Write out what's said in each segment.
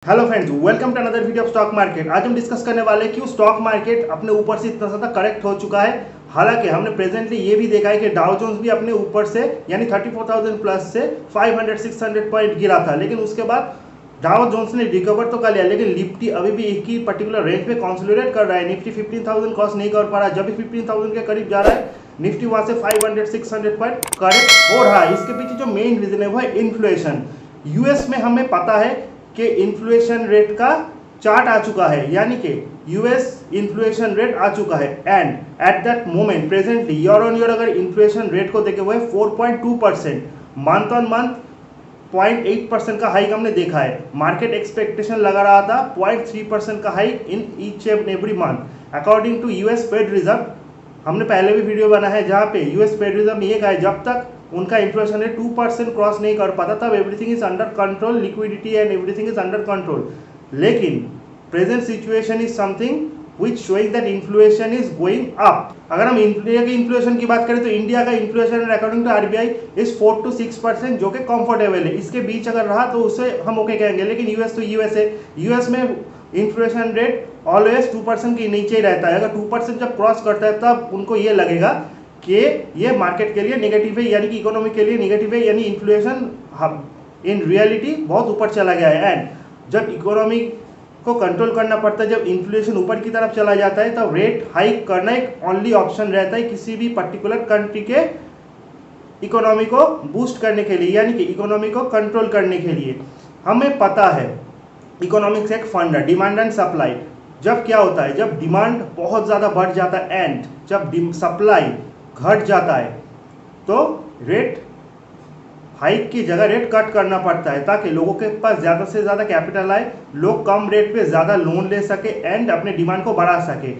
Hello friends, welcome to another video of stock market. आज हम discuss करने वाले हैं क्यों स्टॉक मार्केट अपने ऊपर से इतना ज़्यादा करेक्ट हो चुका है। हालांकि हमने प्रेजेंटली ये भी देखा है कि डाउ जोन्स भी अपने ऊपर से यानी 34,000 प्लस से 500-600 पॉइंट गिरा था, लेकिन उसके बाद डाउ जोन्स ने रिकवर तो कर लिया, लेकिन निफ्टी अभी भी एक ही पर्टिकुलर रेंज पे कंसोलिडेट कर रहा है। निफ्टी 15,000 क्रॉस नहीं कर पा रहा। जब भी 15,000 के करीब जा रहा है निफ्टी वहाँ से 500-600 पॉइंट करेक्ट हो रहा है। इसके पीछे जो मेन रीजन है वो है इन्फ्लेशन। यूएस में हमें पता है कि इन्फ्लेशन रेट का चार्ट आ चुका है, यानी कि यूएस इन्फ्लेशन रेट आ चुका है and at that moment presently year on year अगर इन्फ्लेशन रेट को देखे हुए 4.2%, मंथ ऑन मंथ 0.8% का हाइक हमने देखा है। मार्केट एक्सपेक्टेशन लगा रहा था 0.3% का hike in each and every month according to US Fed Reserve. हमने पहले भी वीडियो बना है जहां पे यूएस फेड रिजर्व ने ये कहा है जब तक उनका इन्फ्लेशन रेट 2% क्रॉस नहीं कर पाता तब everything is under control, liquidity and everything is under control. लेकिन present situation is something which showing that inflation is going up. अगर हम इंडिया के इन्फ्लेशन की बात करें तो इंडिया का inflation rate according to RBI is 4 to 6%, जो कि कंफर्टेबल है। इसके बीच अगर रहा तो उसे हम ओके कहेंगे, लेकिन यूएस तो यूएस है। यूएस में इन्फ्लेशन रेट ऑलवेज 2% के नीचे ही रहता है। अगर 2% जब क्रॉस करता है तब उनको ये लगेगा कि ये मार्केट के लिए नेगेटिव है, यानी कि इकोनॉमी के लिए नेगेटिव है, यानी इन्फ्लेशन इन रियलिटी बहुत ऊपर चला गया है। एंड जब इकोनॉमी को कंट्रोल करना पड़ता है, जब इन्फ्लेशन ऊपर की तरफ चला जाता है तब रेट हाइक करना एक ओनली ऑप्शन रहता है किसी भी पर्टिकुलर कंट्री के इकोनॉमी को बूस्ट करने के लिए, यानी कि इकोनॉमी को कंट्रोल करने के लिए। हमें पता है इकोनॉमिक्स एक फंड है, डिमांड एंड सप्लाई। जब क्या होता है, जब डिमांड बहुत ज़्यादा बढ़ जाता है एंड जब सप्लाई घट जाता है तो रेट हाइक की जगह रेट कट करना पड़ता है ताकि लोगों के पास ज़्यादा से ज़्यादा कैपिटल आए, लोग कम रेट पे ज़्यादा लोन ले सके एंड अपने डिमांड को बढ़ा सके।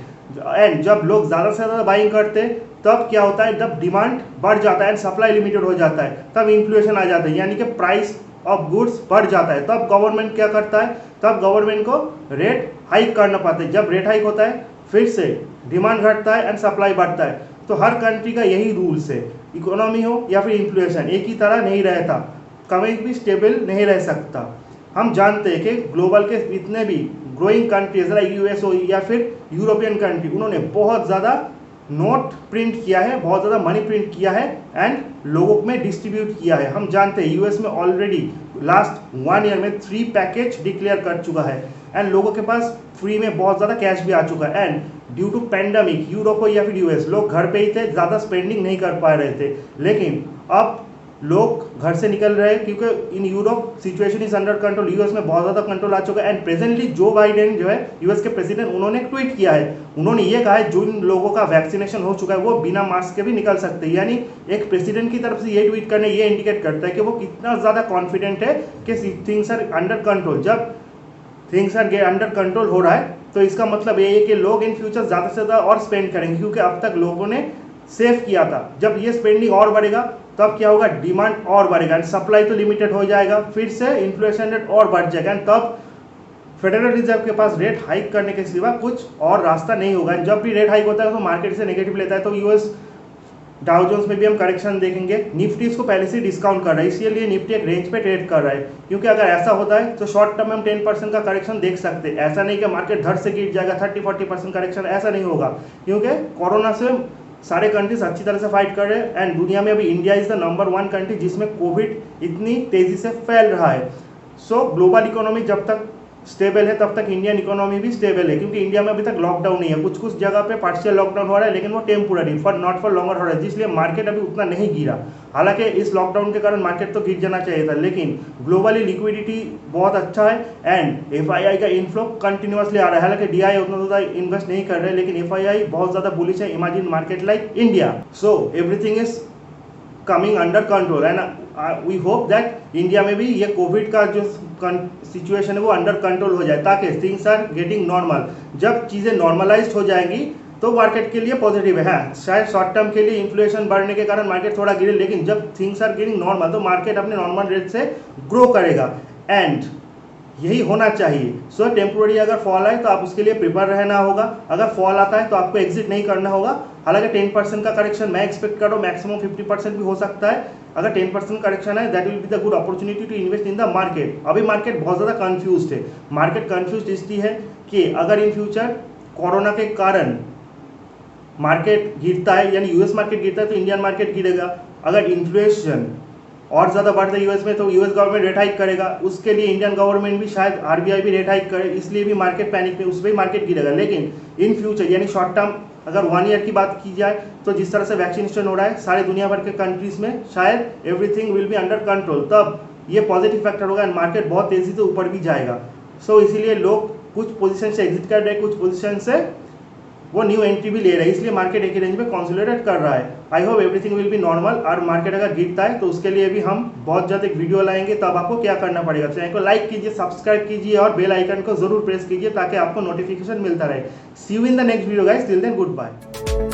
एंड जब लोग ज़्यादा से ज़्यादा बाइंग करते तब क्या होता है, जब डिमांड बढ़ जाता है एंड सप्लाई लिमिटेड हो जाता है तब इन्फ्लेशन आ जाता है, यानी कि प्राइस ऑफ गुड्स बढ़ जाता है। तब गवर्नमेंट क्या करता है, तब गवर्नमेंट को रेट हाइक करना पड़ता है। जब रेट हाइक होता है फिर से डिमांड घटता है एंड सप्लाई बढ़ता है। तो हर कंट्री का यही रूल्स है, इकोनॉमी हो या फिर इन्फ्लेशन एक ही तरह नहीं रहता, कभी भी स्टेबल नहीं रह सकता। हम जानते हैं कि ग्लोबल के इतने भी ग्रोइंग कंट्रीज लाइक यूएस हो या फिर यूरोपियन कंट्री, उन्होंने बहुत ज़्यादा नोट प्रिंट किया है, बहुत ज़्यादा मनी प्रिंट किया है एंड लोगों में डिस्ट्रीब्यूट किया है। हम जानते हैं यूएस में ऑलरेडी लास्ट 1 ईयर में 3 पैकेज डिक्लेयर कर चुका है एंड लोगों के पास फ्री में बहुत ज़्यादा कैश भी आ चुका है। And due to pandemic Europe हो या फिर यूएस, लोग घर पे ही थे, ज़्यादा स्पेंडिंग नहीं कर पा रहे थे, लेकिन अब लोग घर से निकल रहे हैं क्योंकि in Europe situation is under control. US में बहुत ज़्यादा कंट्रोल आ चुका है एंड प्रेजेंटली जो बाइडेन जो है यूएस के प्रेसिडेंट, उन्होंने एक ट्वीट किया है। उन्होंने ये कहा है जिन लोगों का वैक्सीनेशन हो चुका है वो बिना मास्क के भी निकल सकते हैं, यानी एक प्रेसिडेंट की तरफ से ये ट्वीट करने ये इंडिकेट करता है कि वो कितना ज़्यादा कॉन्फिडेंट है कि थिंग्स आर अंडर कंट्रोल। जब थिंग्स आर अंडर कंट्रोल हो रहा है तो इसका मतलब ये है कि लोग इन फ्यूचर ज़्यादा से ज़्यादा और स्पेंड करेंगे, क्योंकि अब तक लोगों ने सेव किया था। जब ये स्पेंडिंग और बढ़ेगा तब क्या होगा, डिमांड और बढ़ेगा एंड सप्लाई तो लिमिटेड हो जाएगा, फिर से इन्फ्लेशन रेट और बढ़ जाएगा एंड तब फेडरल रिजर्व के पास रेट हाइक करने के सिवा कुछ और रास्ता नहीं होगा। जब भी रेट हाइक होता है तो मार्केट से नेगेटिव लेता है। तो यूएस डाउ जोन्स में भी हम करेक्शन देखेंगे। निफ्टी इसको पहले से डिस्काउंट कर रहा है, इसीलिए निफ्टी एक रेंज पे ट्रेड कर रहा है, क्योंकि अगर ऐसा होता है तो शॉर्ट टर्म में हम 10% का करेक्शन देख सकते हैं। ऐसा नहीं कि मार्केट धड़ से गिर जाएगा 30-40% करेक्शन, ऐसा नहीं होगा, क्योंकि कोरोना से सारे कंट्रीज अच्छी तरह से फाइट कर रहे हैं एंड दुनिया में अभी India is the number 1 country जिसमें कोविड इतनी तेजी से फैल रहा है। सो ग्लोबल इकोनॉमी जब तक स्टेबल है तब तक इंडियन इकोनॉमी भी स्टेबल है, क्योंकि इंडिया में अभी तक लॉकडाउन नहीं है। कुछ कुछ जगह पे पार्शियल लॉकडाउन हो रहा है, लेकिन वो temporary for not for longer हो रहा है, जिसलिए मार्केट अभी उतना नहीं गिरा। हालांकि इस लॉकडाउन के कारण मार्केट तो गिर जाना चाहिए था, लेकिन ग्लोबली लिक्विडिटी बहुत अच्छा है एंड एफआईआई का इनफ्लो कंटिन्यूसली आ रहा है। हालांकि डीआई उतना ज़्यादा इन्वेस्ट नहीं कर रहे, लेकिन एफआईआई बहुत ज़्यादा बुलिश है। Imagine market like India, so everything is coming under control and we hope that India में भी ये कोविड का जो सिचुएशन है वो अंडर कंट्रोल हो जाए, ताकि थिंग्स आर गेटिंग नॉर्मल। जब चीज़ें नॉर्मलाइज्ड हो जाएंगी तो मार्केट के लिए पॉजिटिव है। हाँ, शायद शॉर्ट टर्म के लिए इन्फ्लेशन बढ़ने के कारण मार्केट थोड़ा गिरे, लेकिन जब थिंग्स आर गेटिंग नॉर्मल तो मार्केट अपने नॉर्मल रेट से ग्रो करेगा एंड यही होना चाहिए। सो टेम्पोररी अगर फॉल आए तो आप उसके लिए प्रिपेयर रहना होगा, अगर फॉल आता है तो आपको एग्जिट नहीं करना होगा। हालांकि 10% का करेक्शन मैं एक्सपेक्ट कर रहा हूँ, मैक्सिमम 50% भी हो सकता है अगर 10% करेक्शन है that will be the good opportunity to invest in the market. अभी मार्केट बहुत ज़्यादा कन्फ्यूज है। मार्केट कन्फ्यूज इसलिए है कि अगर इन फ्यूचर कोरोना के कारण मार्केट गिरता है, यानी यूएस मार्केट गिरता है तो इंडियन मार्केट गिरेगा। अगर इन्फ्लेशन और ज़्यादा बढ़ता है यूएस में तो यूएस गवर्नमेंट रेट हाइक करेगा, उसके लिए इंडियन गवर्नमेंट भी शायद आरबीआई भी रेट हाइक करे, इसलिए भी मार्केट पैनिक में, उस पर मार्केट गिरेगा। लेकिन इन फ्यूचर यानी शॉर्ट टर्म अगर 1 ईयर की बात की जाए तो जिस तरह से वैक्सीनेशन हो रहा है सारे दुनिया भर के कंट्रीज में, शायद everything will be under control, तब ये पॉजिटिव फैक्टर होगा एंड मार्केट बहुत तेज़ी से ऊपर भी जाएगा। सो इसीलिए लोग कुछ पोजीशन से एग्जिट कर रहे हैं, कुछ पोजीशन से वो न्यू एंट्री भी ले रहा है, इसलिए मार्केट एक ही रेंज में कंसोलिडेट कर रहा है। I hope everything will be normal. और मार्केट अगर गिरता है तो उसके लिए भी हम बहुत जल्द एक वीडियो लाएंगे, तब आपको क्या करना पड़ेगा, चैनल को लाइक कीजिए, सब्सक्राइब कीजिए और बेल आइकन को जरूर प्रेस कीजिए ताकि आपको नोटिफिकेशन मिलता रहे। See you in the next video guys, till then good bye.